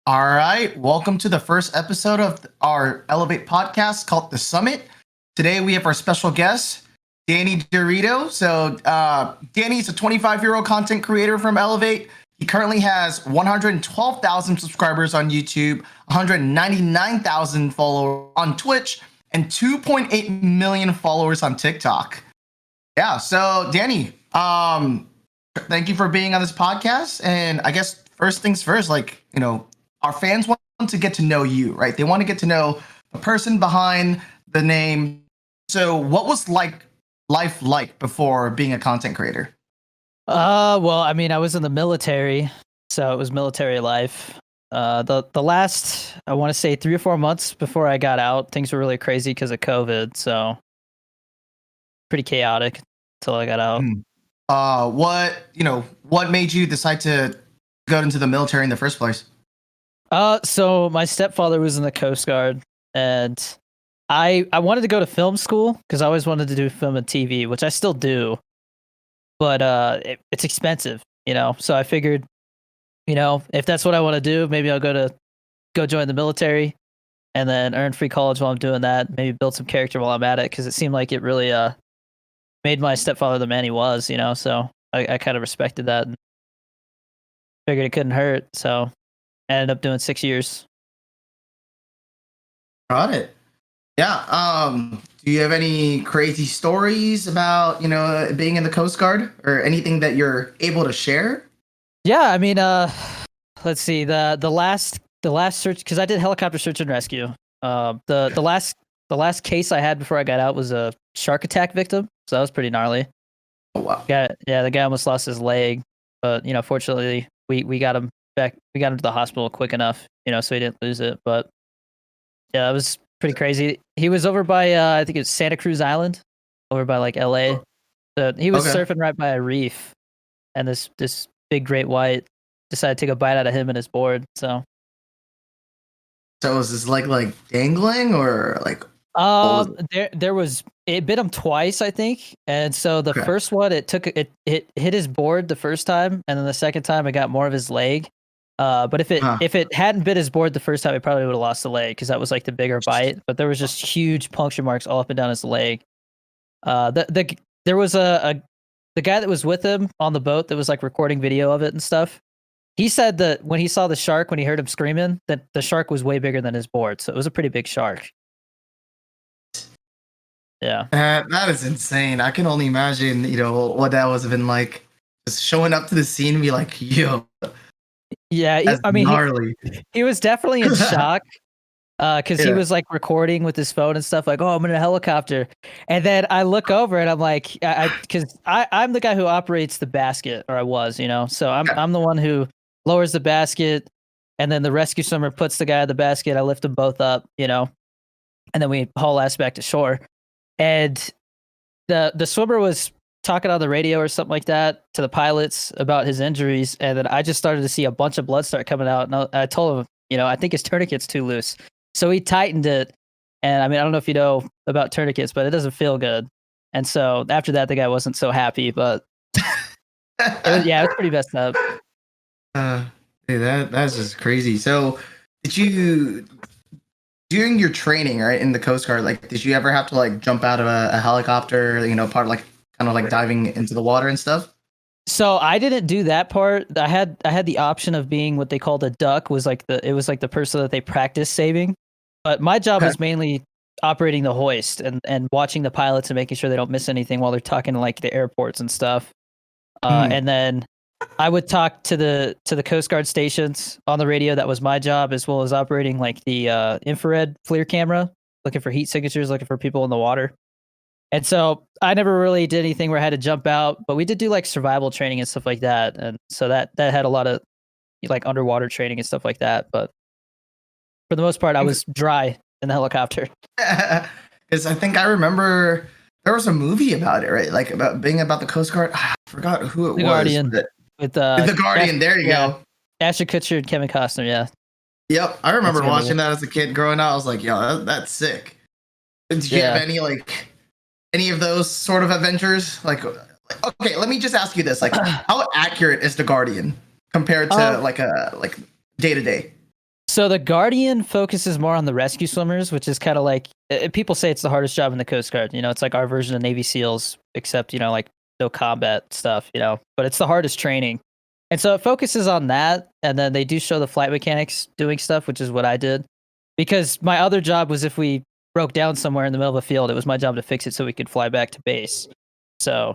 All right, welcome to the first episode of our Elevate podcast called The Summit. Today we have our special guest, Danny Dorito. Danny's a 25-year-old content creator from Elevate. He currently has 112,000 subscribers on YouTube, 199,000 followers on Twitch, and 2.8 million followers on TikTok. Yeah, so Danny, thank you for being on this podcast. And I guess first things first, our fans want to get to know you, right? They want to get to know the person behind the name. So what was life like before being a content creator? Well, I mean, I was in the military, so it was military life. The last, I want to say 3 or 4 months before I got out, things were really crazy because of COVID, so pretty chaotic until I got out. What made you decide to go into the military in the first place? So my stepfather was in the Coast Guard, and I wanted to go to film school because I always wanted to do film and TV, which I still do, but it's expensive, So I figured, if that's what I want to do, maybe I'll go join the military, and then earn free college while I'm doing that. Maybe build some character while I'm at it, because it seemed like it really made my stepfather the man he was, So I kind of respected that and figured it couldn't hurt. So I ended up doing 6 years. Got it. Yeah. Do you have any crazy stories about, being in the Coast Guard or anything that you're able to share? Yeah, I mean, let's see. The last search, because I did helicopter search and rescue. The last case I had before I got out was a shark attack victim, so that was pretty gnarly. Oh wow. The guy almost lost his leg, but fortunately we got him back. We got him to the hospital quick enough, so he didn't lose it. But yeah, it was pretty crazy. He was over by I think it was Santa Cruz Island, over by like LA. So he was surfing right by a reef, and this big great white decided to take a bite out of him and his board. So was this like dangling or like? It bit him twice, I think, and so the first one it hit his board the first time, and then the second time it got more of his leg. But if it hadn't bit his board the first time, it probably would have lost the leg, because that was like the bigger bite. But there was just huge puncture marks all up and down his leg. There was the guy that was with him on the boat that was like recording video of it and stuff. He said that when he saw the shark, when he heard him screaming, that the shark was way bigger than his board. So it was a pretty big shark. Yeah. That is insane. I can only imagine, what that was been like. Just showing up to the scene and be like, yo. Yeah, I mean, gnarly. He was definitely in shock. Because he was like recording with his phone and stuff, like, oh, I'm in a helicopter. And then I look over and I'm like, because I'm the guy who operates the basket, or I was, So I'm the one who lowers the basket, and then the rescue swimmer puts the guy in the basket. I lift them both up, and then we haul ass back to shore. And the swimmer was talking on the radio or something like that to the pilots about his injuries, and then I just started to see a bunch of blood start coming out, and I told him, I think his tourniquet's too loose. So he tightened it, and I mean, I don't know if you know about tourniquets, but it doesn't feel good. And so after that, the guy wasn't so happy, but it was pretty messed up. That's just crazy. So did you, during your training, right, in the Coast Guard, did you ever have to jump out of a helicopter, part of kind of diving into the water and stuff? So I didn't do that part. I had the option of being what they called a duck, it was like the person that they practice saving. But my job was mainly operating the hoist and watching the pilots and making sure they don't miss anything while they're talking to the airports and stuff. And then I would talk to the Coast Guard stations on the radio. That was my job, as well as operating the infrared FLIR camera, looking for heat signatures, looking for people in the water. And so I never really did anything where I had to jump out, but we did do survival training and stuff like that. And so that had a lot of underwater training and stuff like that. But for the most part, I was dry in the helicopter. Because I think I remember there was a movie about it, right? About the Coast Guard. I forgot who it was. Guardian. With the Guardian. There you go. Ashton Kutcher and Kevin Costner. Yeah. Yep. I remember watching that as a kid growing up. I was like, yo, that's sick. Did you have any of those sort of adventures? Okay, let me just ask you this: how accurate is the Guardian compared to day to day? So the Guardian focuses more on the rescue swimmers, which is kind of like people say it's the hardest job in the Coast Guard. You know, it's like our version of Navy SEALs, except like no combat stuff. But it's the hardest training, and so it focuses on that. And then they do show the flight mechanics doing stuff, which is what I did, because my other job was if we broke down somewhere in the middle of a field, it was my job to fix it so we could fly back to base. So,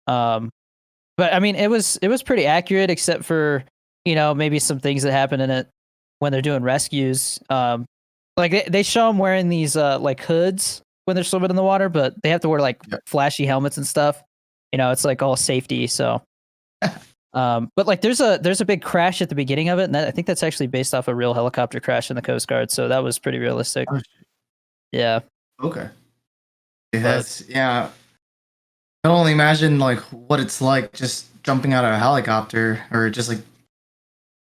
um, but I mean, it was pretty accurate, except for maybe some things that happen in it when they're doing rescues. Like they show them wearing these like hoods when they're swimming in the water, but they have to wear like flashy helmets and stuff. It's like all safety. So, but like there's a big crash at the beginning of it, and I think that's actually based off a real helicopter crash in the Coast Guard. So that was pretty realistic. Yeah. Okay. Yeah. I can only imagine like what it's like just jumping out of a helicopter, or just like,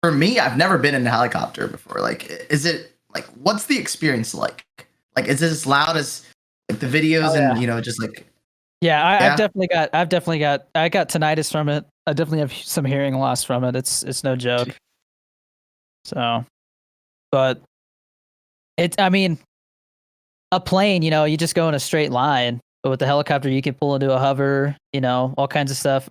for me, I've never been in a helicopter before. Like, is it like, what's the experience like? Like, is it as loud as like the videos and just like? Yeah, I've definitely got I got tinnitus from it. I definitely have some hearing loss from it. It's no joke. So, but I mean, a plane, you just go in a straight line, but with the helicopter, you can pull into a hover, all kinds of stuff.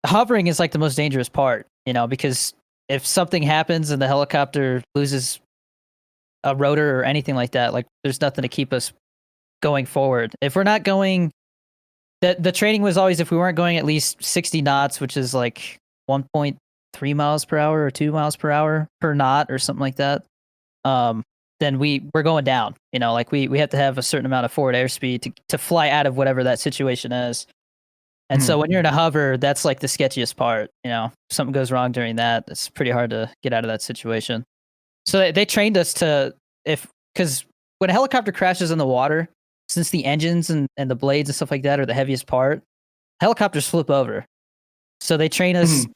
Hovering is like the most dangerous part, because if something happens and the helicopter loses a rotor or anything like that, like there's nothing to keep us going forward. If we're not going, the training was always if we weren't going at least 60 knots, which is like 1.3 miles per hour or 2 miles per hour per knot or something like that. Then we're going down. Like we have to have a certain amount of forward airspeed to fly out of whatever that situation is. And so when you're in a hover, that's like the sketchiest part. If something goes wrong during that, it's pretty hard to get out of that situation. So they trained us because when a helicopter crashes in the water, since the engines and the blades and stuff like that are the heaviest part, helicopters flip over. So they train us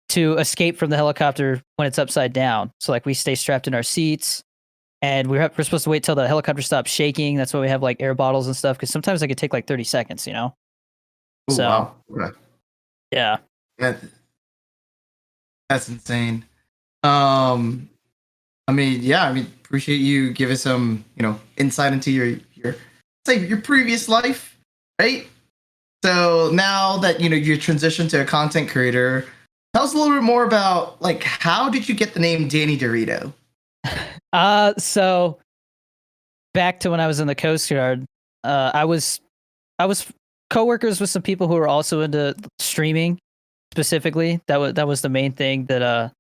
to escape from the helicopter when it's upside down. So like we stay strapped in our seats, and we're supposed to wait till the helicopter stops shaking. That's why we have like air bottles and stuff, because sometimes it could take like 30 seconds, Ooh, so, wow. Okay. Yeah. That's insane. Appreciate you giving some, insight into your previous life, right? So now that you transitioned to a content creator, tell us a little bit more about like how did you get the name Danny Dorito? So back to when I was in the Coast Guard, I was coworkers with some people who were also into streaming specifically. That was the main thing that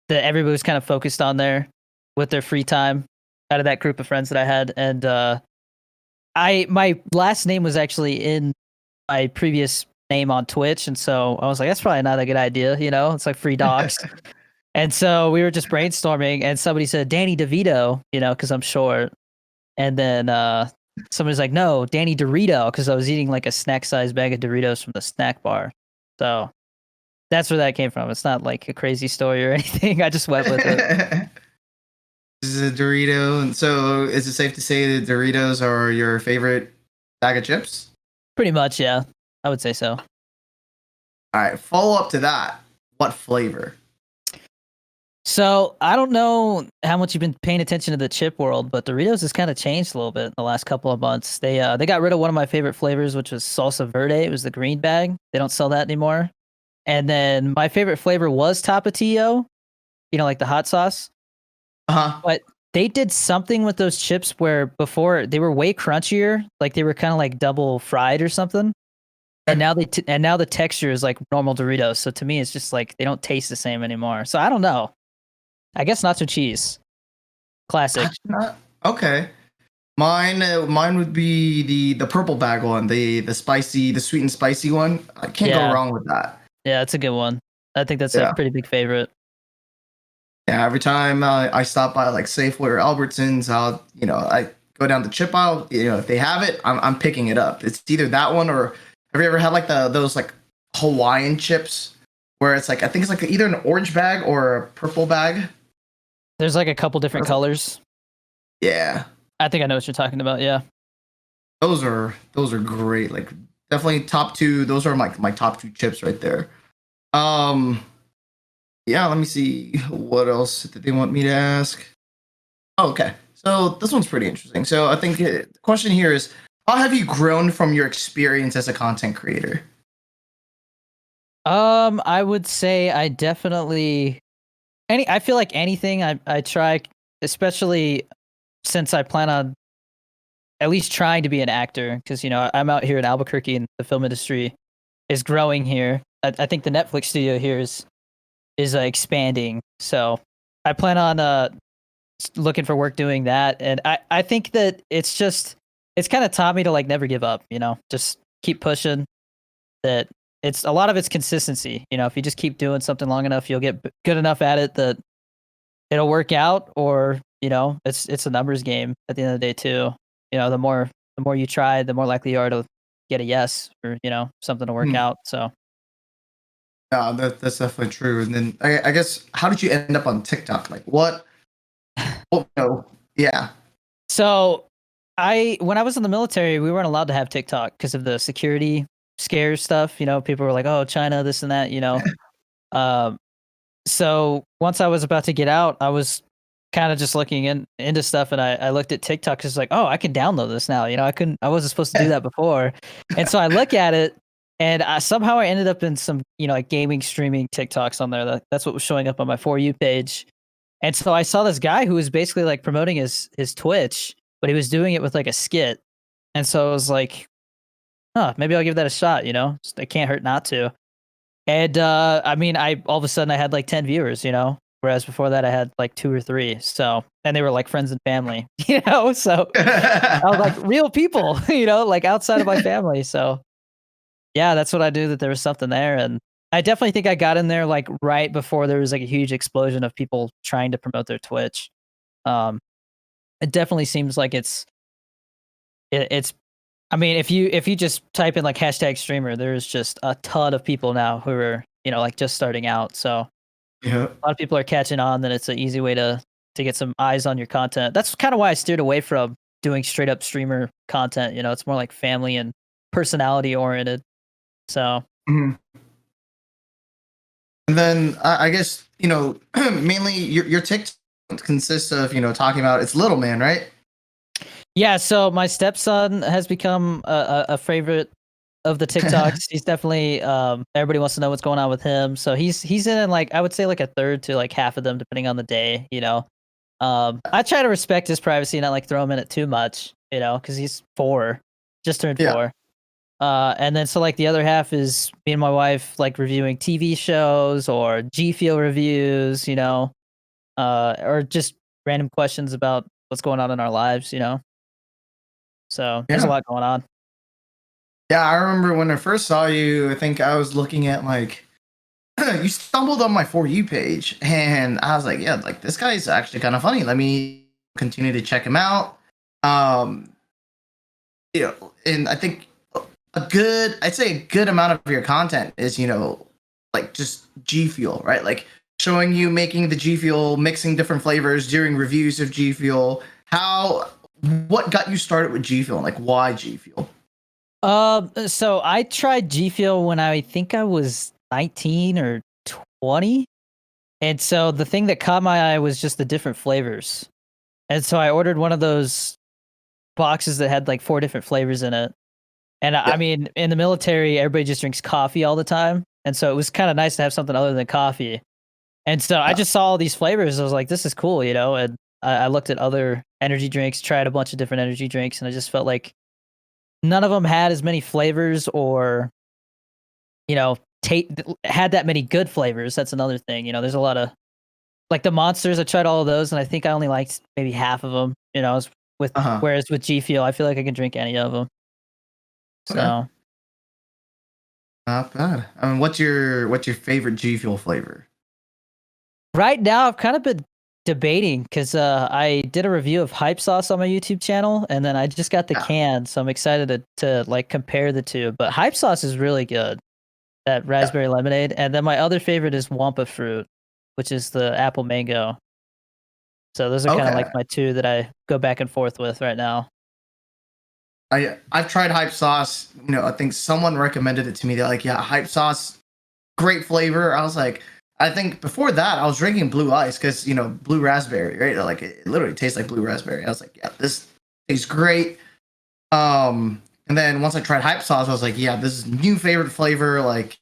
everybody was kind of focused on there with their free time out of that group of friends that I had. And my last name was actually in my previous name on Twitch, and so I was like, that's probably not a good idea, it's like free docs. And so we were just brainstorming, and somebody said Danny DeVito, because I'm short. And then somebody's like, no, Danny Dorito, because I was eating like a snack-sized bag of Doritos from the snack bar. So that's where that came from. It's not like a crazy story or anything. I just went with it. This is a Dorito, and so is it safe to say that Doritos are your favorite bag of chips? Pretty much, yeah. I would say so. All right, follow up to that. What flavor? So I don't know how much you've been paying attention to the chip world, but Doritos has kind of changed a little bit in the last couple of months. They got rid of one of my favorite flavors, which was salsa verde. It was the green bag. They don't sell that anymore. And then my favorite flavor was Tapatio, like the hot sauce. But they did something with those chips where before they were way crunchier, like they were kind of like double fried or something. And now now the texture is like normal Doritos. So to me, it's just like they don't taste the same anymore. So I don't know. I guess nacho cheese. Classic. Okay. Mine would be the purple bag one, the sweet and spicy one. I can't go wrong with that. Yeah, it's a good one. I think that's a pretty big favorite. Yeah, every time I stop by like Safeway or Albertsons, I go down the chip aisle. If they have it, I'm picking it up. It's either that one, or have you ever had like those like Hawaiian chips where it's like, I think it's like either an orange bag or a purple bag. There's like a couple different colors. Yeah. I think I know what you're talking about. Yeah. Those are great. Like definitely top two. Those are my top two chips right there. Yeah, let me see what else did they want me to ask. Oh, okay, so this one's pretty interesting. So I think the question here is, how have you grown from your experience as a content creator? I would say I definitely I feel like anything I try, especially since I plan on at least trying to be an actor, because I'm out here in Albuquerque and the film industry is growing here. I think the Netflix studio here is expanding, so I plan on looking for work doing that. And I think that it's kind of taught me to like never give up. Just keep pushing. That it's a lot of it's consistency. If you just keep doing something long enough, you'll get good enough at it that it'll work out. Or it's a numbers game at the end of the day too. The more you try, the more likely you are to get a yes, or something to work Hmm. out. So Yeah, that's definitely true. And then I guess, how did you end up on TikTok? Like what? Oh no, yeah. so when I was in the military, we weren't allowed to have TikTok because of the security scares stuff. People were like, "Oh, China, this and that." Um, so once I was about to get out, I was kind of just looking into stuff, and I looked at TikTok. 'Cause like, oh, I can download this now. I wasn't supposed to do that before, and so I look at it, and somehow I ended up in some like gaming streaming TikToks on there. That's what was showing up on my For You page, and so I saw this guy who was basically like promoting his Twitch, but he was doing it with like a skit, and so I was like, huh, maybe I'll give that a shot. It can't hurt not to. And I mean, I all of a sudden I had like 10 viewers, whereas before that I had like two or three. So, and they were like friends and family, So I was like real people, like outside of my family. So yeah, that's what I knew, that there was something there. And I definitely think I got in there like right before there was like a huge explosion of people trying to promote their Twitch. Um, it definitely seems like it's I mean, if you just type in like hashtag streamer, there's just a ton of people now who are, like just starting out. So a Yeah. lot of people are catching on, then it's an easy way to get some eyes on your content. That's kind of why I steered away from doing straight up streamer content. It's more like family and personality oriented. So Mhm. And then I guess mainly your TikTok consists of talking about it's little man, right? yeah, so my stepson has become a favorite of the TikToks. He's definitely everybody wants to know what's going on with him. So he's in like, I would say like a third to like half of them depending on the day. I try to respect his privacy and not like throw him in it too much, because he's 4, just turned Yeah. 4. And then so like the other half is me and my wife like reviewing TV shows or G Fuel reviews, or just random questions about what's going on in our lives. So there's a Yeah. lot going on. Yeah, I remember when I first saw you, I think I was looking at like you stumbled on my For You page and I was like, yeah, like this guy's actually kind of funny. Let me continue to check him out. Um, and I think I'd say a good amount of your content is, like just G Fuel, right? Like showing you making the G Fuel, mixing different flavors, doing reviews of G Fuel. What got you started with G Fuel and like why G Fuel? So I tried G Fuel when I think I was 19 or 20. And so the thing that caught my eye was just the different flavors. And so I ordered one of those boxes that had like 4 different flavors in it. And I Yeah. mean, in the military, everybody just drinks coffee all the time. And so it was kind of nice to have something other than coffee. And so I just saw all these flavors. I was like, this is cool. And I looked at other energy drinks, tried a bunch of different energy drinks, and I just felt like none of them had as many flavors or, you know, had that many good flavors. That's another thing. There's a lot of like the monsters. I tried all of those, and I think I only liked maybe half of them. Uh huh. Whereas with G Fuel, I feel like I can drink any of them. Okay. So Not bad. I mean, what's your favorite G Fuel flavor? right now, I've kind of been debating because I did a review of Hype Sauce on my YouTube channel, and then I just got the Yeah. can, so I'm excited to like compare the two. But Hype Sauce is really good. That Yeah. raspberry lemonade, and then my other favorite is Wampa Fruit, which is the apple mango. So those are kind of like Okay. my two that I go back and forth with right now. I've tried hype sauce. I think someone recommended it to me. They're like, yeah, hype sauce, great flavor. I was like, I think before that, I was drinking blue ice because blue raspberry, right? Like it literally tastes like blue raspberry. I was like, yeah, this tastes great. And then once I tried hype sauce, I was like, yeah, this is new favorite flavor, like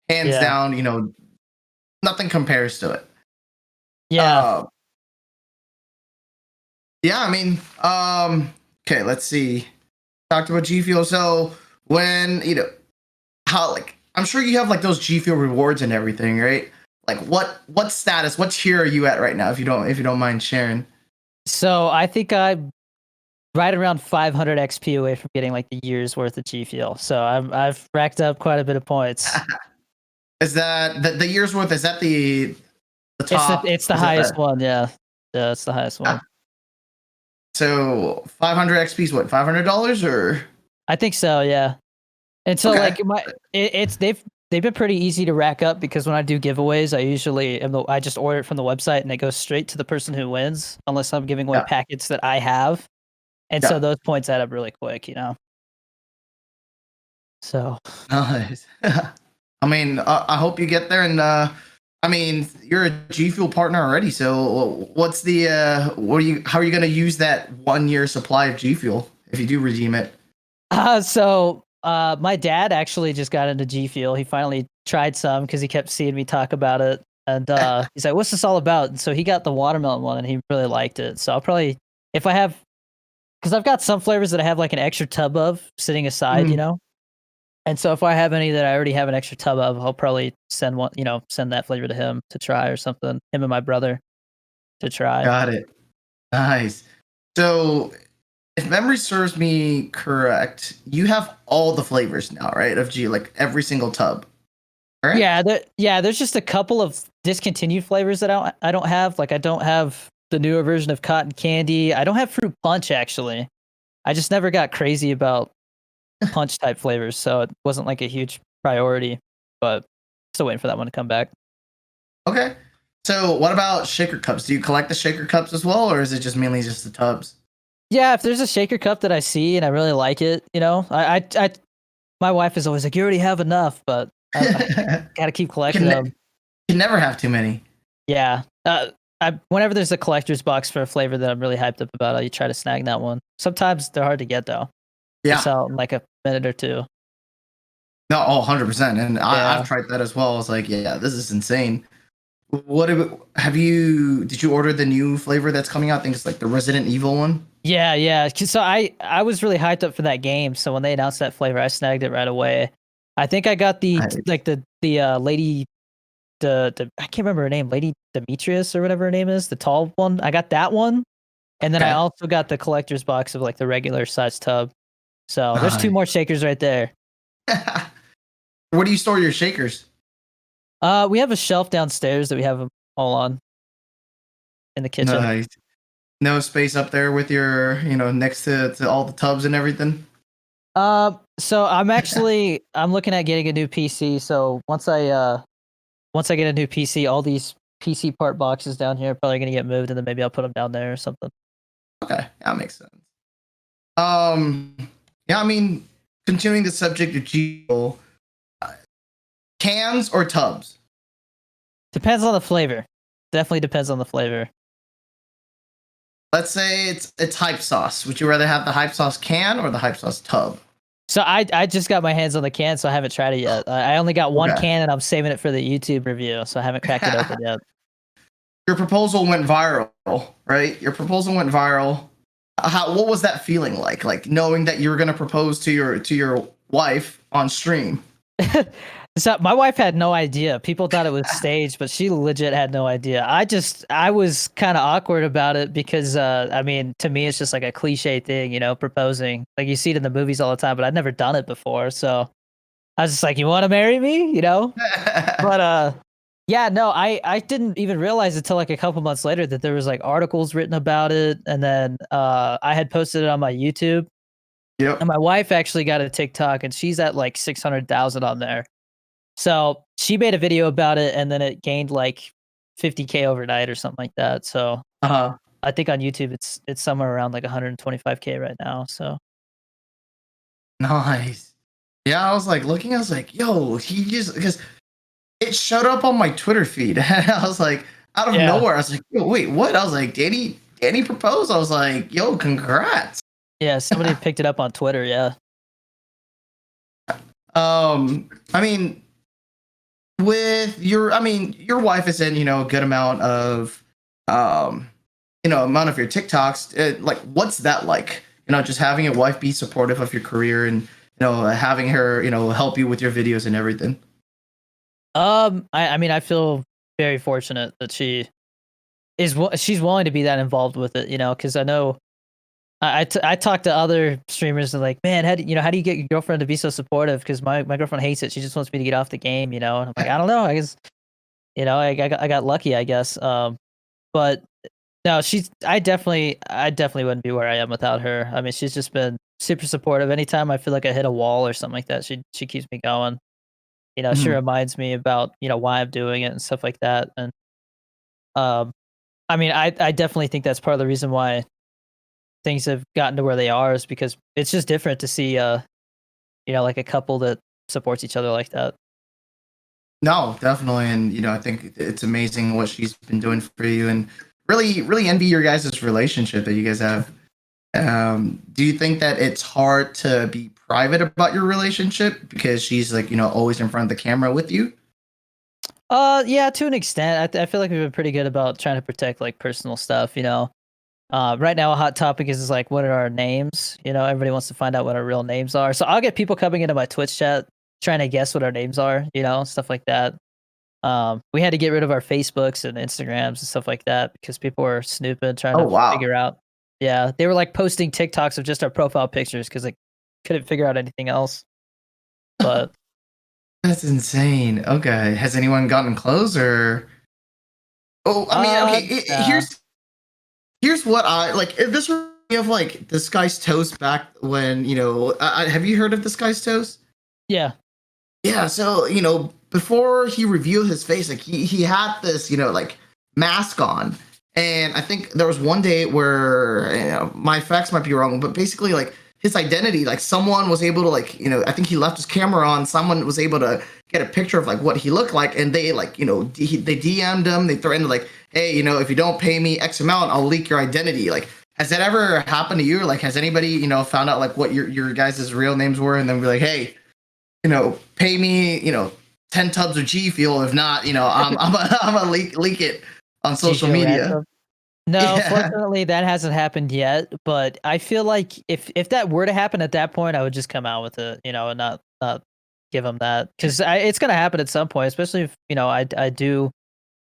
hands Yeah. down. Nothing compares to it. Yeah. Uh, yeah, I mean, okay, let's see. Talked about G Fuel. So when how like I'm sure you have like those G Fuel rewards and everything, right? Like what status, what tier are you at right now? If you don't mind sharing. So I think I'm right around 500 XP away from getting like the year's worth of G Fuel. So I've racked up quite a bit of points. Is that the year's worth? Is that the It's the top? it's the Is that highest the one, yeah. Yeah, it's the highest one. so 500 XP is what, $500 or I think so, yeah. And so okay? like it's they've been pretty easy to rack up because when I do giveaways, I just order it from the website and it goes straight to the person who wins, unless I'm giving away Yeah, packets that I have. And so yeah. those points add up really quick, So Nice. I mean, I hope you get there, and I mean, you're a G Fuel partner already. So, what's the How are you going to use that 1 year supply of G Fuel if you do redeem it? my dad actually just got into G Fuel. He finally tried some because he kept seeing me talk about it. And he's like, "What's this all about?" And so he got the watermelon one and he really liked it. So I'll probably, if I have, because I've got some flavors that I have like an extra tub of sitting aside, Mhm. And so if I have any that I already have an extra tub of, I'll probably send that flavor to him to try or something. Him and my brother to try. Got it. Nice. So, if memory serves me correct, you have all the flavors now, right? Of G, like every single tub, correct? There's just a couple of discontinued flavors that I don't have. Like I don't have the newer version of cotton candy. I don't have fruit punch actually. I just never got crazy about punch type flavors, so it wasn't like a huge priority. But still waiting for that one to come back. Okay. So, what about shaker cups? Do you collect the shaker cups as well, or is it just mainly just the tubs? Yeah, if there's a shaker cup that I see and I really like it, my wife is always like, "You already have enough," but I you gotta keep collecting can them. can never have too many. Yeah. Whenever there's a collector's box for a flavor that I'm really hyped up about, I try to snag that one. Sometimes they're hard to get though. They Yeah. sell in like a minute or two. No, oh, 100%. And I've Yeah. tried that as well. I was like, yeah, this is insane. Did you order the new flavor that's coming out? I think it's like the Resident Evil one. Yeah. So I was really hyped up for that game. So when they announced that flavor, I snagged it right away. I think I got Nice. the lady the I can't remember her name, Lady Demetrius or whatever her name is, the tall one. I got that one, and then I Okay. also got the collector's box of like the regular size tub. So there's two Nice. more shakers right there. Where do you store your shakers? We have a shelf downstairs that we have them all on in the kitchen. Nice. No space up there with your, next to all the tubs and everything. So I'm looking at getting a new PC. So once I get a new PC, all these PC part boxes down here are probably gonna get moved, and then maybe I'll put them down there or something. Okay, that makes sense. Um, yeah, I mean, continuing the subject of Geo, cans or tubs? Depends on the flavor. Definitely depends on the flavor. Let's say it's hype sauce. Would you rather have the hype sauce can or the hype sauce tub? So I just got my hands on the can, so I haven't tried it yet. I only got one Okay. can, and I'm saving it for the YouTube review, so I haven't cracked it open yet. Your proposal went viral, right? Your proposal went viral. What was that feeling like? Like knowing that you were going to propose to your wife on stream? So my wife had no idea. People thought it was staged, but she legit had no idea. I was kind of awkward about it because I mean, to me it's just like a cliche thing, proposing. Like you see it in the movies all the time, but I'd never done it before. So I was just like, "You want to marry me?" But yeah, no, I didn't even realize until like a couple months later that there was like articles written about it, and then I had posted it on my YouTube, Yep. and my wife actually got a TikTok, and she's at like 600,000 on there. So she made a video about it, and then it gained like 50K overnight or something like that. So Uh-huh. I think on YouTube it's somewhere around like 125K right now. So Nice. Yeah, I was like looking. I was like, yo, he just because it showed up on my Twitter feed. And I was like, out of Yeah. nowhere, I was like, yo, wait, what? I was like, Danny proposed. I was like, yo, congrats. Yeah, somebody picked it up on Twitter, yeah. I mean, your wife is in, a good amount of, um, amount of your TikToks. Like, what's that like? Just having your wife be supportive of your career and, having her, help you with your videos and everything. I mean, I feel very fortunate that she's willing to be that involved with it, because I know I talk to other streamers and like, man, how do you get your girlfriend to be so supportive? Because my girlfriend hates it. She just wants me to get off the game, And I'm like, I don't know. I guess, I got lucky, I guess. But no, I definitely wouldn't be where I am without her. I mean, she's just been super supportive. Anytime I feel like I hit a wall or something like that, she keeps me going. She Mhm. reminds me about, why I'm doing it and stuff like that. And um, I mean, I definitely think that's part of the reason why things have gotten to where they are is because it's just different to see, like a couple that supports each other like that. No, definitely, and I think it's amazing what she's been doing for you, and really, really envy your guys' relationship that you guys have. Do you think that it's hard to be private about your relationship because she's like, always in front of the camera with you? Yeah, to an extent. I feel like we've been pretty good about trying to protect like personal stuff. Right now a hot topic is like what are our names? Everybody wants to find out what our real names are. So I'll get people coming into my Twitch chat trying to guess what our names are. Stuff like that. We had to get rid of our Facebooks and Instagrams and stuff like that because people were snooping, trying Oh to wow, figure out. Yeah, they were like posting TikToks of just our profile pictures because they couldn't figure out anything else. But that's insane. Okay, has anyone gotten close or? Oh, I mean, okay. nah. Here's what I like. This reminds me of like this guy's toast back when have you heard of this guy's toast? Yeah. Yeah, so before he revealed his face, like he had this like mask on, and I think there was one day where my facts might be wrong, but basically like his identity, like someone was able to like I think he left his camera on, someone was able to get a picture of like what he looked like, and they like they DM'd him, they threatened like, hey, if you don't pay me X amount, I'll leak your identity. Like, has that ever happened to you? Like, has anybody found out like what your guys' real names were, and then be like, hey, pay me, 10 tubs of G Fuel. If not, I'm a leak it on G social Fuel media. ransom. No, Yeah. fortunately that hasn't happened yet, but I feel like if that were to happen at that point, I would just come out with it, and not give them that because it's gonna happen at some point, especially if I do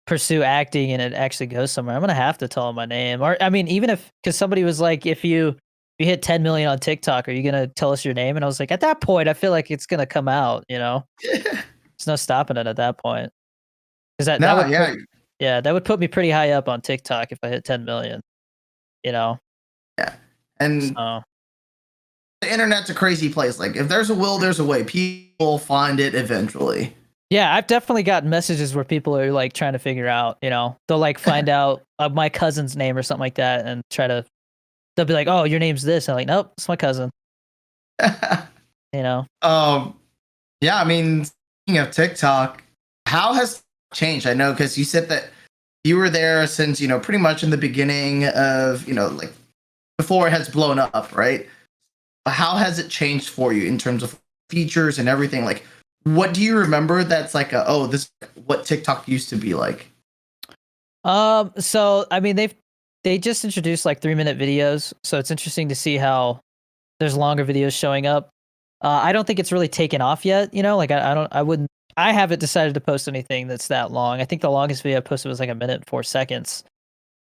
pursue acting and it actually goes somewhere. I'm gonna have to tell them my name, or I mean, even if because somebody was like, if you hit 10 million on TikTok, are you gonna tell us your name? And I was like, at that point, I feel like it's gonna come out. There's no stopping it at that point because that No, would put yeah, yeah, that would put me pretty high up on TikTok if I hit 10 million, you know? yeah. And So, the internet's a crazy place. Like, if there's a will, there's a way. People find it eventually. yeah, I've definitely gotten messages where people are, like, trying to figure out, they'll, like, find out, my cousin's name or something like that and they'll be like, "Oh, your name's this." I'm like, "Nope, it's my cousin." You know? um, yeah, I mean, speaking of TikTok, how has it changed? I know because you said that you were there since pretty much in the beginning of like before it has blown up, right? How has it changed for you in terms of features and everything? Like, what do you remember that's like oh, this is what TikTok used to be like? So, I mean, they just introduced, like, 3-minute videos, so it's interesting to see how there's longer videos showing up. I don't think it's really taken off yet, like, I haven't decided to post anything that's that long. I think the longest video I posted was, like, a minute and 4 seconds.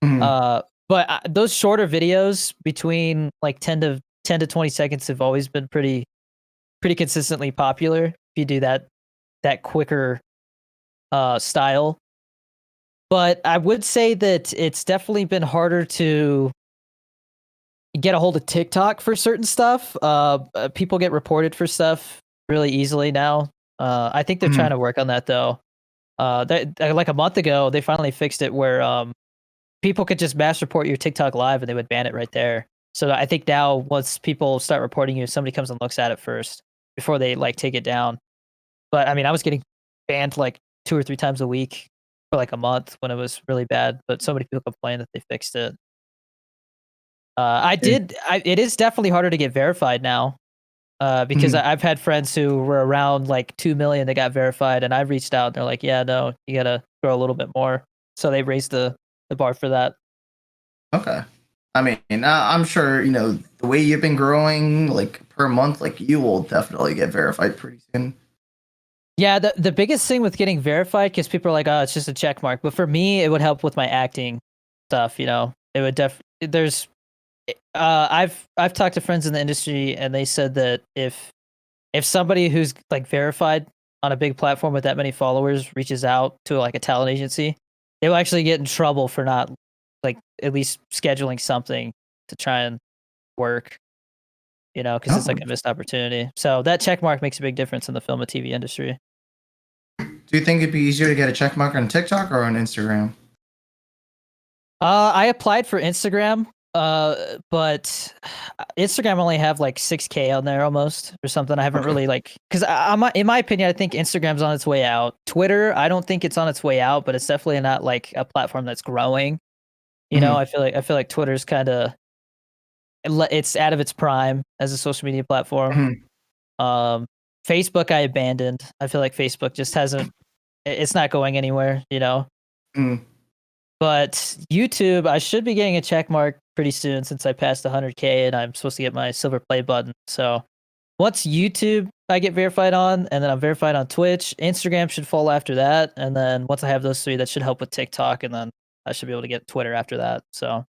Mhm. But, those shorter videos between, like, 10 to 20 seconds have always been pretty consistently popular if you do that quicker, style. But I would say that it's definitely been harder to get a hold of TikTok for certain stuff. People get reported for stuff really easily now. I think they're trying Mhm. to work on that though. Like a month ago, they finally fixed it where people could just mass report your TikTok live and they would ban it right there. So I think now once people start reporting you, somebody comes and looks at it first before they like take it down. But I mean, I was getting banned like 2 or 3 times a week for like a month when it was really bad, but so many people complained that they fixed it. It is definitely harder to get verified now, because Mhm. I've had friends who were around like 2 million that got verified, and I've reached out and they're like, "Yeah, no, you gotta grow a little bit more." So they raised the bar for that. Okay. I mean, I'm sure, the way you've been growing, like per month, like you will definitely get verified pretty soon. Yeah, the biggest thing with getting verified, because people are like, "Oh, it's just a check mark," but for me, it would help with my acting stuff. It would there's I've talked to friends in the industry, and they said that if somebody who's like verified on a big platform with that many followers reaches out to like a talent agency, they will actually get in trouble for not like at least scheduling something to try and work, because it's Oh, like a missed opportunity. So that check mark makes a big difference in the film and TV industry. do you think it'd be easier to get a check mark on TikTok or on Instagram? I applied for Instagram, but Instagram only have like 6K on there almost or something. I haven't Okay. really because in my opinion, I think Instagram's on its way out. Twitter, I don't think it's on its way out, but it's definitely not like a platform that's growing. Mhm. I feel like Twitter's kind of it's out of its prime as a social media platform. Mhm. Um, Facebook, I abandoned. I feel like Facebook just hasn't. It's not going anywhere. Mhm. But YouTube, I should be getting a check mark pretty soon since I passed 100K and I'm supposed to get my silver play button. So once YouTube I get verified on, and then I'm verified on Twitch, Instagram should fall after that. And then once I have those three, that should help with TikTok. And then I should be able to get Twitter after that. So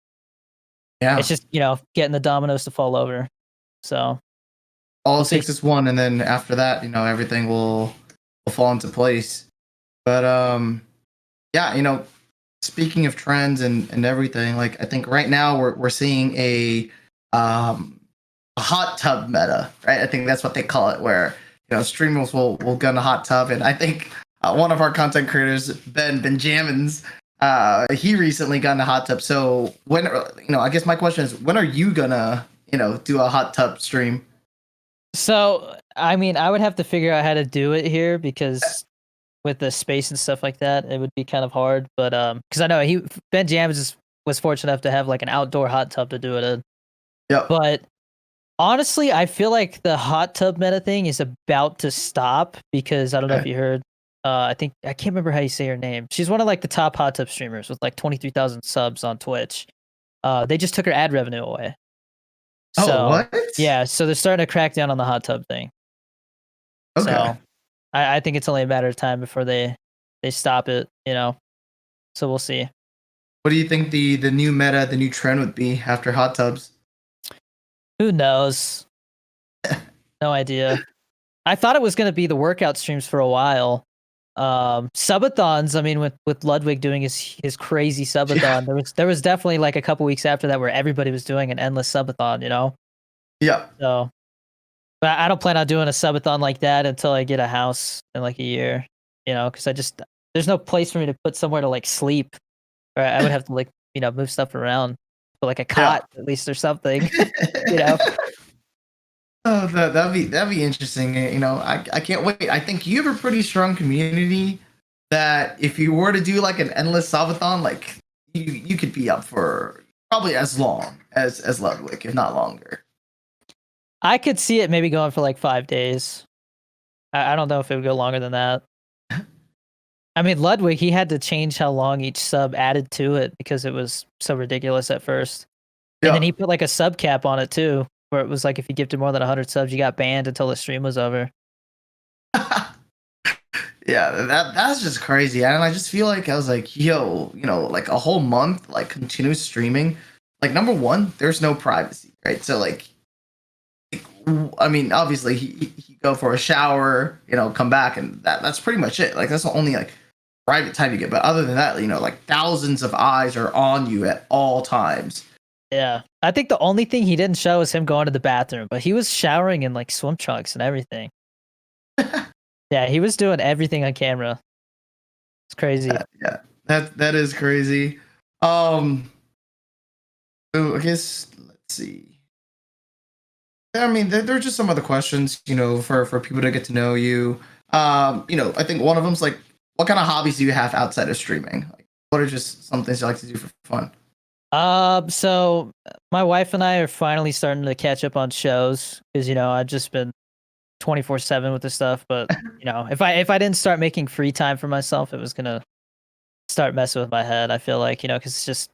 it's Yeah. just, getting the dominoes to fall over. So All we'll it see. takes is one, and then after that, everything will fall into place. But yeah, speaking of trends and everything, like I think right now we're seeing a hot tub meta, right? I think that's what they call it, where streamers will go in a hot tub, and I think one of our content creators, Benjamins, he recently got in a hot tub. So when I guess my question is, when are you gonna do a hot tub stream? So, I mean, I would have to figure out how to do it here because with the space and stuff like that, it would be kind of hard. But because I know Ben Jams was fortunate enough to have like an outdoor hot tub to do it in. Yep. But honestly, I feel like the hot tub meta thing is about to stop because I don't know if Okay. you heard. I think I can't remember how you say her name. She's one of like the top hot tub streamers with like 23,000 subs on Twitch. They just took her ad revenue away. Oh, So what? yeah, so they're starting to crack down on the hot tub thing. Okay. So I think it's only a matter of time before they stop it. So we'll see. What do you think the new meta, the new trend would be after hot tubs? Who knows? No idea. I thought it was gonna be the workout streams for a while. Subathons, I mean, with Ludwig doing his crazy Yeah. subathon, there was definitely like a couple weeks after that where everybody was doing an endless subathon. Yeah. So, but I don't plan on doing a subathon like that until I get a house in like a year, because there's no place for me to put somewhere to like sleep, or I would have to like move stuff around, put like a Yeah. cot at least or something, you know. Oh, that'd be interesting. I can't wait. I think you have a pretty strong community that if you were to do like an endless Savathon, like you could be up for probably as long as Ludwig, if not longer. I could see it maybe going for like 5 days. I don't know if it would go longer than that. I mean, Ludwig, he had to change how long each sub added to it because it was so ridiculous at first. And then Yeah. he put like a sub cap on it too, where it was like if you gifted more than 100 subs, you got banned until the stream was over. Yeah, that's just crazy. And I just feel like I was like, yo, like a whole month, like continuous streaming. Like number one, there's no privacy, right? So like I mean, obviously he go for a shower, come back, and that's pretty much it. Like that's the only like private time you get. But other than that, like thousands of eyes are on you at all times. Yeah. I think the only thing he didn't show was him going to the bathroom, but he was showering in like swim trunks and everything. Yeah, he was doing everything on camera. It's crazy. Yeah, that is crazy. Um, so I guess let's see. I mean, there are just some other questions, for people to get to know you. I think one of them's like, what kind of hobbies do you have outside of streaming? Like, what are just some things you like to do for fun? So my wife and I are finally starting to catch up on shows because I've just been 24/7 with this stuff. But if I didn't start making free time for myself, it was gonna start messing with my head. I feel like because it's just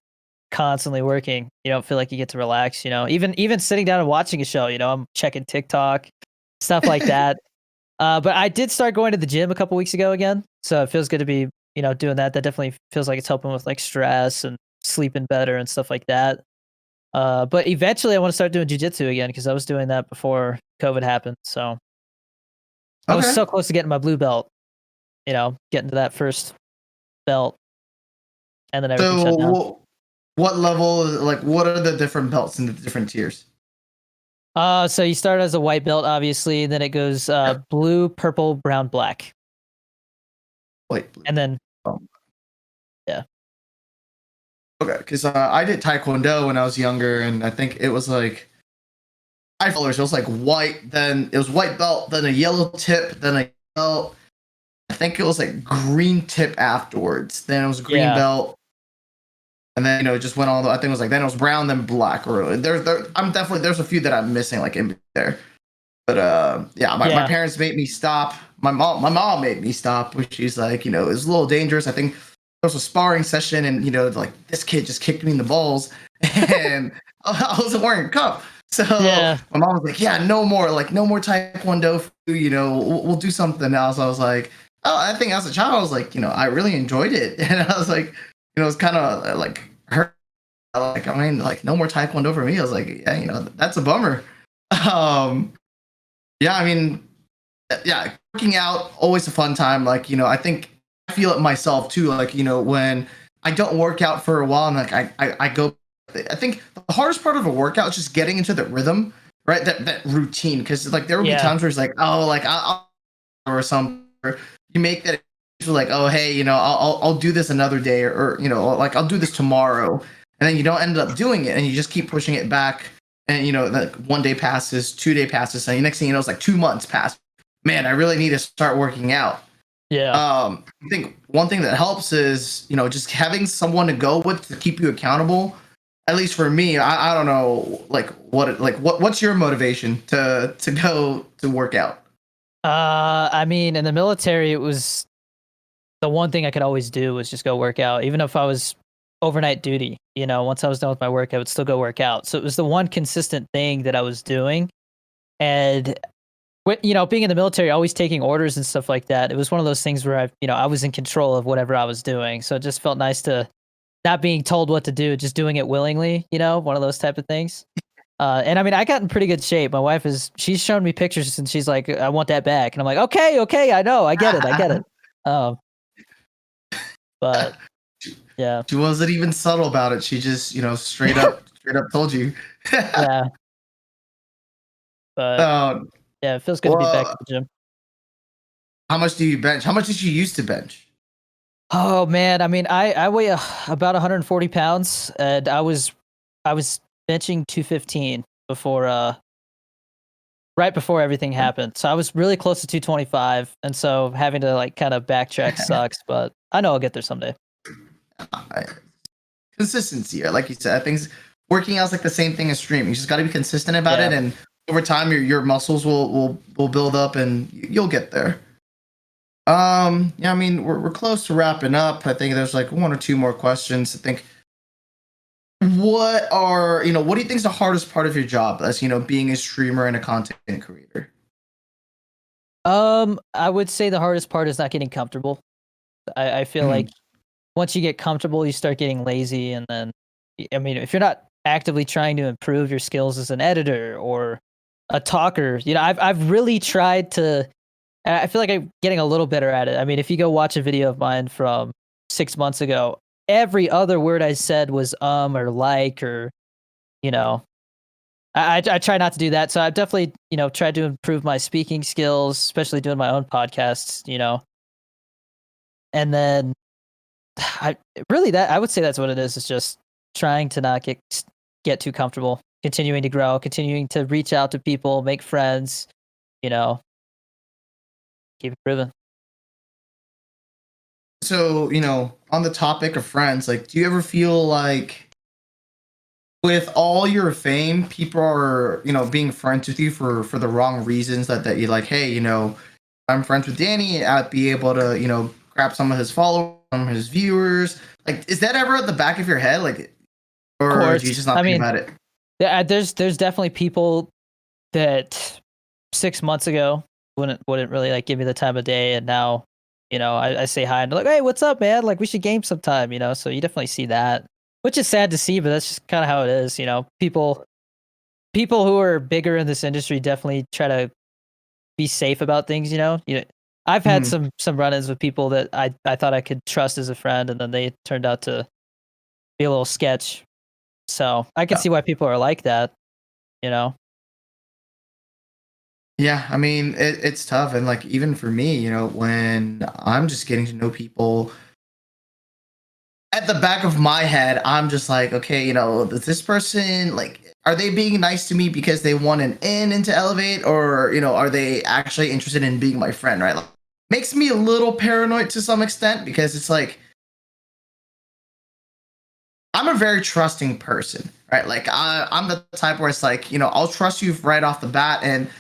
constantly working. You don't feel like you get to relax. Even sitting down and watching a show. I'm checking TikTok, stuff like that. But I did start going to the gym a couple weeks ago again, so it feels good to be doing that. That definitely feels like it's helping with like stress and sleeping better and stuff like that. But eventually I want to start doing jujitsu again because I was doing that before COVID happened. So I was Okay. so close to getting my blue belt, getting to that first belt, and then everything shut down. So what level? Like, what are the different belts in the different tiers? So you start as a white belt, obviously, then it goes blue, purple, brown, black, Wait, blue. and then Um, yeah, okay, because I did Taekwondo when I was younger, and I think it was like five colors. It was like white, then it was white belt, then a yellow tip, then a belt. I think it was like green tip afterwards. Then it was green yeah, belt, and then it just went all the. I think it was like then it was brown, then black. Or I'm definitely there's a few that I'm missing like in there. But yeah, my yeah, parents made me stop. My mom made me stop, which she's like, it was a little dangerous. I think there was a sparring session, and like this kid just kicked me in the balls, and I wasn't wearing a cup. So yeah, my mom was like, "Yeah, no more, like no more taekwondo. We'll do something else." I was like, "Oh, I think as a child, I was like, I really enjoyed it," and I was like, it's kind of like hurt. Like, I mean, like no more taekwondo for me. I was like, yeah, that's a bummer. Um, yeah, I mean, yeah, working out always a fun time. Like, I think I feel it myself too. Like, when I don't work out for a while, and like I go, I think the hardest part of a workout is just getting into the rhythm, right? That routine, because like there will be yeah, times where it's like, oh, like I'll or something. Or you make that like, oh, hey, I'll do this another day, or like I'll do this tomorrow, and then you don't end up doing it, and you just keep pushing it back. And like 1 day passes, 2 day passes, and the next thing you know, it's like 2 months pass. Man, I really need to start working out. yeah. I think one thing that helps is just having someone to go with to keep you accountable. At least for me, I don't know like what's your motivation to go to work out. I mean, in the military, it was the one thing I could always do was just go work out, even if I was overnight duty. Once I was done with my work, I would still go work out. So it was the one consistent thing that I was doing. And being in the military, always taking orders and stuff like that, it was one of those things where I was in control of whatever I was doing. So it just felt nice to not being told what to do, just doing it willingly. One of those type of things. And I mean, I got in pretty good shape. My wife she's shown me pictures and she's like, I want that back. And I'm like, okay, I know, I get it, I get it. Um, but she, yeah, she wasn't even subtle about it. She just straight up told you. yeah, but um, yeah, it feels good to be back well, at the gym. how much do you bench? How much did you used to bench? Oh man, I mean, I weigh about 140 pounds, and I was benching 215 before right before everything happened. So I was really close to 225, and so having to like kind of backtrack sucks, but I know I'll get there someday. I- Consistency, like you said. I think working out is like the same thing as streaming. You just got to be consistent about Yeah. it, and over time, your muscles will build up, and you'll get there. Yeah, I mean, we're close to wrapping up. I think there's like one or two more questions. I think what do you think is the hardest part of your job as being a streamer and a content creator? I would say the hardest part is not getting comfortable. I feel Mhm. like once you get comfortable, you start getting lazy, and then I mean, if you're not actively trying to improve your skills as an editor or a talker, I've really tried to. I feel like I'm getting a little better at it. I mean, if you go watch a video of mine from 6 months ago, every other word I said was or like or you know. I try not to do that. So I've definitely tried to improve my speaking skills, especially doing my own podcasts. And then I really that I would say that's what it is. It's just trying to not get too comfortable, continuing to grow, continuing to reach out to people, make friends, you know, keep improving. So, on the topic of friends, like, do you ever feel like with all your fame, people are, being friends with you for the wrong reasons that you're like, hey, I'm friends with Danny, I'd be able to, grab some of his followers, some of his viewers. Like, is that ever at the back of your head? Like, Of or do you course. just not I think mean, about it? yeah, there's definitely people that 6 months ago wouldn't really like give me the time of day, and now, I say hi and they're like, hey, what's up, man? Like we should game sometime, So you definitely see that, which is sad to see, but that's just kind of how it is, People who are bigger in this industry definitely try to be safe about things, I've had Mhm. some run-ins with people that I thought I could trust as a friend, and then they turned out to be a little sketch. So I can Yeah. see why people are like that, you know? Yeah, I mean, it's tough. And like, even for me, when I'm just getting to know people, at the back of my head, I'm just like, okay, does this person like are they being nice to me because they want an in into Elevate, or are they actually interested in being my friend, right? Like, makes me a little paranoid to some extent because it's like I'm a very trusting person, right? Like I'm the type where it's like, I'll trust you right off the bat, and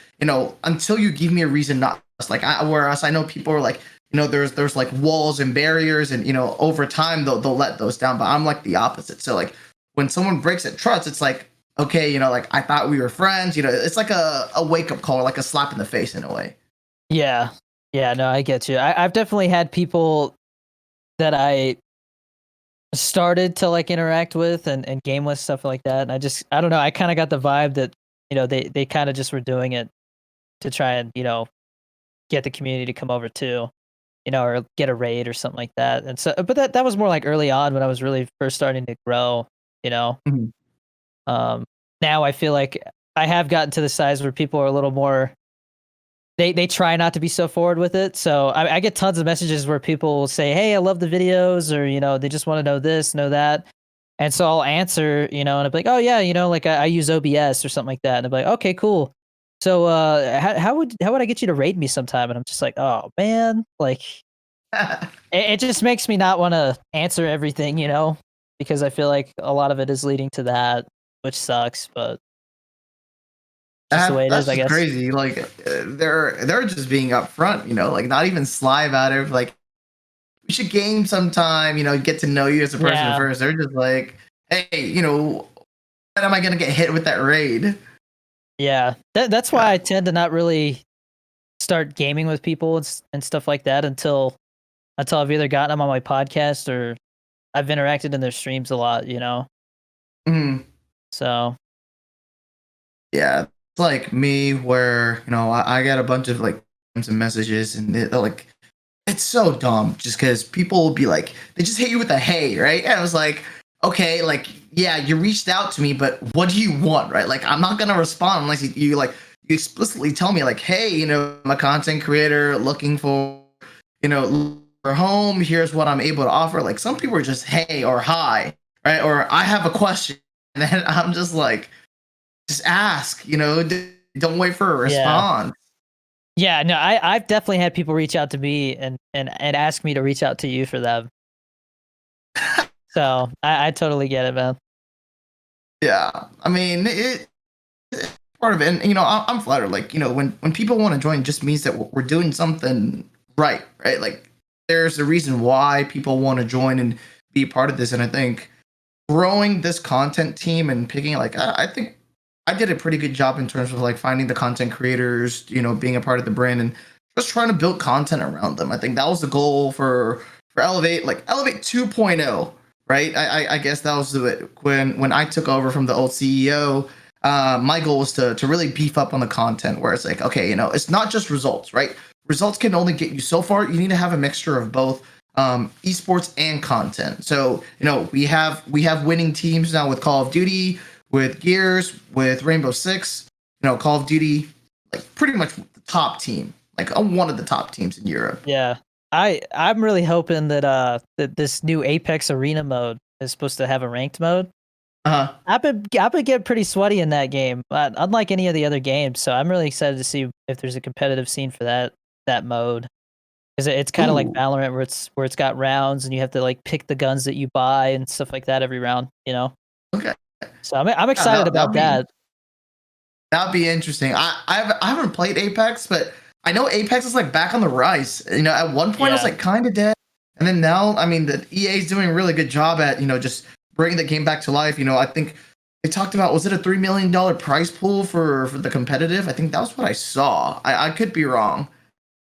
until you give me a reason not. Like whereas I know people are like, there's like walls and barriers, and over time they'll let those down. But I'm like the opposite. So like when someone breaks that trust, it's like, okay, like I thought we were friends. It's like a wake up call, like a slap in the face in a way. Yeah. Yeah, no, I get you. I've definitely had people that I started to like interact with and game with, stuff like that. And I don't know, I kind of got the vibe that, they kind of just were doing it to try and, get the community to come over too, or get a raid or something like that. And so, but that was more like early on when I was really first starting to grow, you know. Mhm. Um, Now I feel like I have gotten to the size where people are a little more. They try not to be so forward with it. So I get tons of messages where people will say, "Hey, I love the videos," or they just want to know this, know that. And so I'll answer, and I'll be like, "Oh yeah, like I use OBS or something like that." And I'll be like, "Okay, cool. So how would I get you to rate me sometime?" And I'm just like, "Oh man, like it just makes me not want to answer everything, because I feel like a lot of it is leading to that, which sucks, but just the way it is, That's I just guess." crazy. Like they're just being upfront, like not even sly about it. Like we should game sometime, get to know you as a person Yeah. first. They're just like, hey, when am I gonna get hit with that raid? Yeah. That's why Yeah. I tend to not really start gaming with people and stuff like that until I've either gotten them on my podcast or I've interacted in their streams a lot. Mhm. So, Yeah. It's like me where, I got a bunch of like some messages, and they're like, it's so dumb just because people will be like, they just hit you with a hey, right? And I was like, okay, like, yeah, you reached out to me, but what do you want, right? Like, I'm not gonna respond unless you like you explicitly tell me like, hey, I'm a content creator looking for, for home. Here's what I'm able to offer. Like, some people are just hey or hi, right? Or I have a question, and then I'm just like, just ask, don't wait for a yeah. response. Yeah, no, I've definitely had people reach out to me and ask me to reach out to you for them. So, I totally get it, man. Yeah, I mean, it's part of it. And I'm flattered. Like, when people want to join, it just means that we're doing something right? Like, there's a reason why people want to join and be part of this. And I think growing this content team and picking, like, I think I did a pretty good job in terms of like finding the content creators, being a part of the brand and just trying to build content around them. I think that was the goal for Elevate, like Elevate 2.0, right? I guess that was when I took over from the old CEO. My goal was to really beef up on the content, where it's like, okay, it's not just results, right? Results can only get you so far. You need to have a mixture of both, esports and content. So we have winning teams now with Call of Duty, with Gears, with Rainbow Six. Call of Duty, like pretty much the top team. Like I'm one of the top teams in Europe. Yeah. I'm really hoping that this new Apex Arena mode is supposed to have a ranked mode. Uh, I've been getting pretty sweaty in that game, unlike any of the other games. So I'm really excited to see if there's a competitive scene for that mode. Because it's kind of like Ooh, Valorant, where it's got rounds, and you have to like pick the guns that you buy and stuff like that every round. You know, okay. so I'm Yeah, excited about that. that'd be interesting. I haven't played Apex, but I know Apex is like back on the rise. You know, at one point it was Yeah, like kind of dead, and then now, I mean, the EA is doing a really good job at just bringing the game back to life. I think they talked about, was it a $3 million prize pool for the competitive? I think that was what I saw. I could be wrong.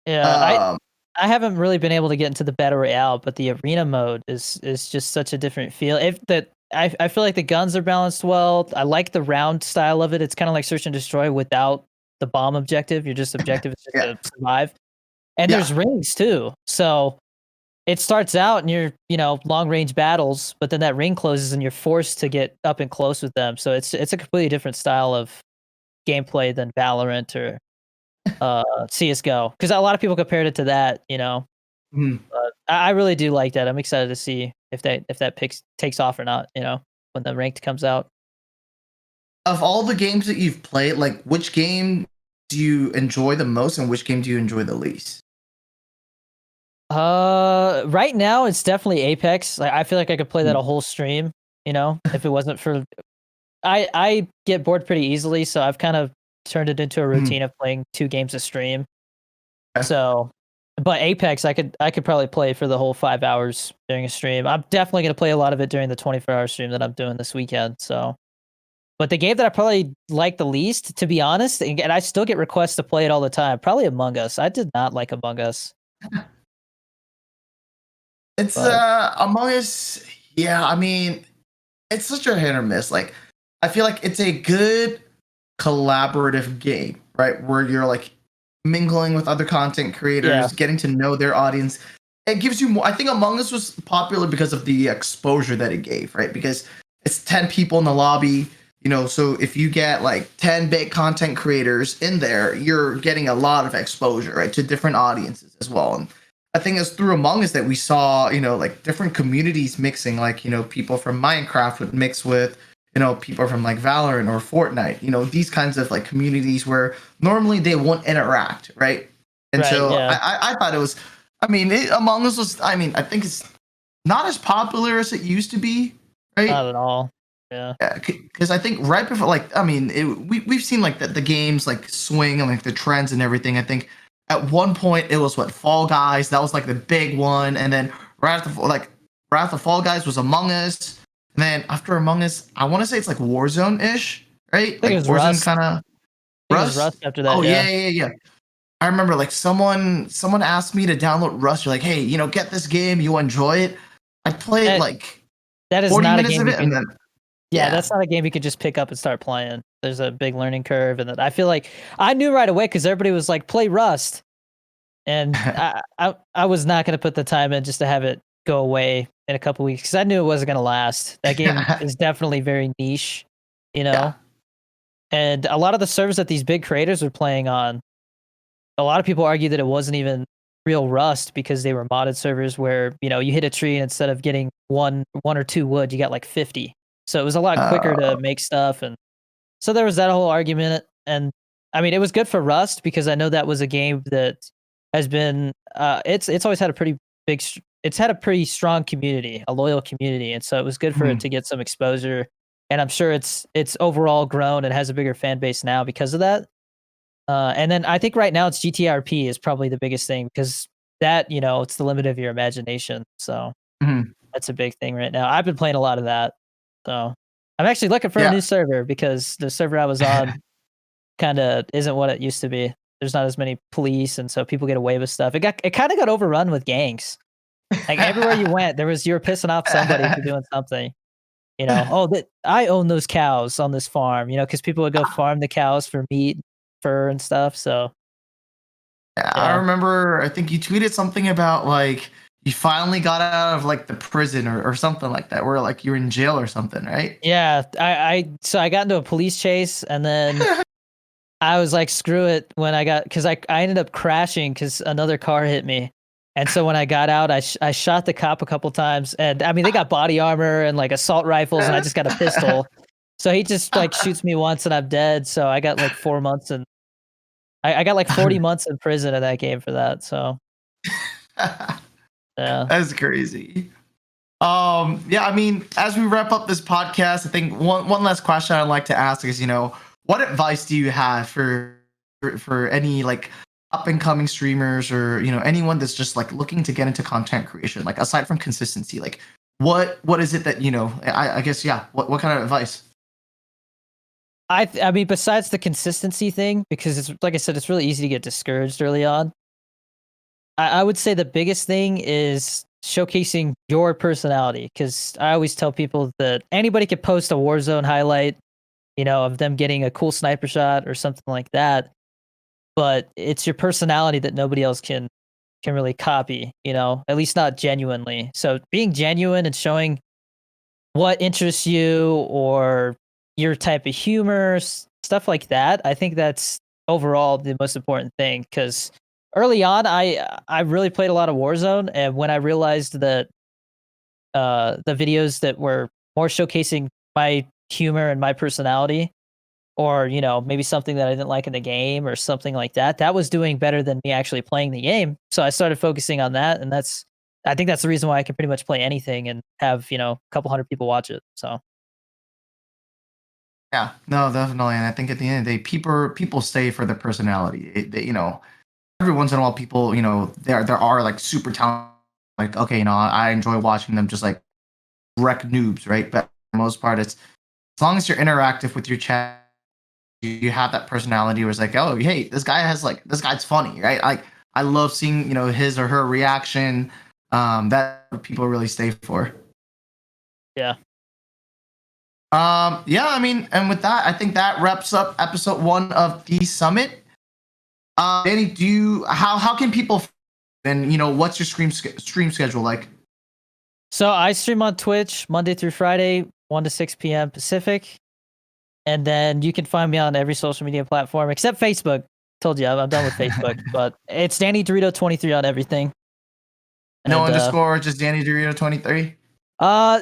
yeah. Um, I haven't really been able to get into the battle royale, but the arena mode is just such a different feel. If that I feel like the guns are balanced well. I like the round style of it. It's kind of like search and destroy without the bomb objective. Your just objective is just yeah, to survive. And yeah. there's rings too. So it starts out and you're, long range battles, but then that ring closes and you're forced to get up and close with them. So it's a completely different style of gameplay than Valorant or CS:GO, because a lot of people compared it to that. Mhm. But I really do like that. I'm excited to see if that picks takes off or not. When the ranked comes out. Of all the games that you've played, like which game do you enjoy the most, and which game do you enjoy the least? Right now it's definitely Apex. Like I feel like I could play that Mm. a whole stream. If it wasn't for I get bored pretty easily, so I've kind of turned it into a Mhm. routine of playing 2 games a stream. Okay. So, but Apex, I could probably play for the whole 5 hours during a stream. I'm definitely gonna play a lot of it during the 24-hour stream that I'm doing this weekend. So, but the game that I probably like the least, to be honest, and I still get requests to play it all the time, probably Among Us. I did not like Among Us, It's but Among Us. Yeah, I mean, it's such a hit or miss. Like, I feel like it's a good collaborative game, right? Where you're like mingling with other content yeah, creators, getting to know their audience. It gives you more. I think Among Us was popular because of the exposure that it gave, right? Because it's 10 people in the lobby. So if you get like 10 big content creators in there, you're getting a lot of exposure, right, to different audiences as well. And I think it's through Among Us that we saw, like different communities mixing, like, people from Minecraft would mix with, people from like Valorant or Fortnite, these kinds of like communities where normally they won't interact, right? And right, so yeah, I thought it was, I mean, Among Us was, I mean, I think it's not as popular as it used to be, right? not at all. Yeah, Yeah, because I think right before, like, I mean, we've seen like the games like swing and like the trends and everything. I think at one point it was what, Fall Guys, that was like the big one, and then right after Fall Guys was Among Us, and then after Among Us, I want to say it's like Warzone ish, right? I think it Like was Warzone Rust. kind of I think it was Rust. Rust after Oh that. yeah, Yeah, yeah, yeah. I remember like someone asked me to download Rust. You're like, hey, get this game, you enjoy it. I played that like that is 40 not a minutes game of you it, and can. then Yeah, yeah. that's not a game you could just pick up and start playing. There's a big learning curve, and that I feel like I knew right away because everybody was like, "Play Rust," and I was not going to put the time in just to have it go away in a couple weeks because I knew it wasn't going to last. That game is definitely very niche, you Yeah. know. And a lot of the servers that these big creators were playing on, a lot of people argue that it wasn't even real Rust because they were modded servers where you hit a tree and instead of getting one or two wood, you got like 50. So it was a lot quicker Uh, to make stuff, and so there was that whole argument. And I mean, it was good for Rust because I know that was a game that has been it's always had a pretty it's had a pretty strong community, a loyal community, and so it was good for it mhm, to get some exposure. And I'm sure it's overall grown and has a bigger fan base now because of that. And then I think right now it's GTRP is probably the biggest thing because that it's the limit of your imagination. So mhm. that's a big thing right now. I've been playing a lot of that. So I'm actually looking for a Yeah. new server because the server I was on kind of isn't what it used to be. There's not as many police, and so people get away with stuff. It kind of got overrun with gangs. Like everywhere you went, you were pissing off somebody for doing something. Oh, that I own those cows on this farm. Because people would go farm the cows for meat, fur, and stuff. So Yeah, I yeah, remember, I think you tweeted something about like you finally got out of like the prison or something like that, where like you're in jail or something, right? yeah. So I got into a police chase, and then I was like, screw it. When I got, because I ended up crashing because another car hit me. And so when I got out, I shot the cop a couple times. And I mean, they got body armor and like assault rifles, and I just got a pistol. So he just like shoots me once and I'm dead. So I got like 4 months, and I got like 40 months in prison in that game for that. So Yeah. That's crazy. Yeah, I mean, as we wrap up this podcast, I think one last question I'd like to ask is, what advice do you have for any like up and coming streamers, or anyone that's just like looking to get into content creation, like aside from consistency, like what is it that I guess, yeah, what kind of advice? I mean, besides the consistency thing, because it's like I said, it's really easy to get discouraged early on. I would say the biggest thing is showcasing your personality, because I always tell people that anybody could post a Warzone highlight, of them getting a cool sniper shot or something like that, but it's your personality that nobody else can really copy, at least not genuinely. So being genuine and showing what interests you or your type of humor, stuff like that. I think that's overall the most important thing, because early on, I really played a lot of Warzone, and when I realized that the videos that were more showcasing my humor and my personality, or maybe something that I didn't like in the game or something like that, that was doing better than me actually playing the game. So I started focusing on that, and I think that's the reason why I can pretty much play anything and have a couple hundred people watch it. So Yeah, no, definitely. And I think at the end of the day, people stay for their personality. Every once in a while, people, there are like super talented. Like, okay, I enjoy watching them just like wreck noobs, right? But for the most part, it's as long as you're interactive with your chat, you have that personality where it's like, oh, hey, this guy's funny, right? Like, I love seeing his or her reaction. That people really stay for. yeah. Yeah, I mean, and with that, I think that wraps up episode 1 of the summit. Danny, how can people, and what's your stream schedule like? So I stream on Twitch Monday through Friday, 1 to 6 p.m. Pacific. And then you can find me on every social media platform except Facebook. Told you, I'm done with Facebook, but it's DannyDorito23 on everything. No And underscore, just DannyDorito23.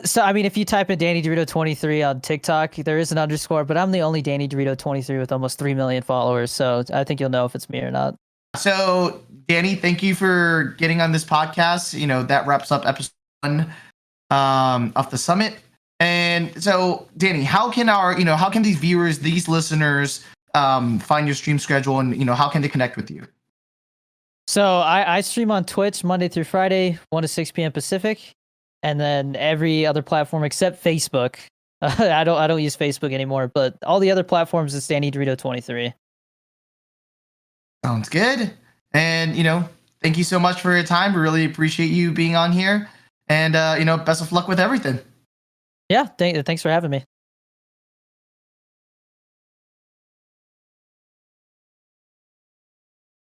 so I mean, if you type in DannyDorito23 on TikTok, there is an underscore, but I'm the only DannyDorito23 with almost 3 million followers, so I think you'll know if it's me or not. So, Danny, thank you for getting on this podcast. That wraps up episode 1 of the summit. And so, Danny, how can these viewers, these listeners, find your stream schedule, and how can they connect with you? So I stream on Twitch Monday through Friday, 1 to 6 p.m. Pacific, and then every other platform except Facebook. I don't use Facebook anymore, but all the other platforms is DannyDorito23. Sounds good. And thank you so much for your time. We really appreciate you being on here. And best of luck with everything. Yeah, thanks for having me.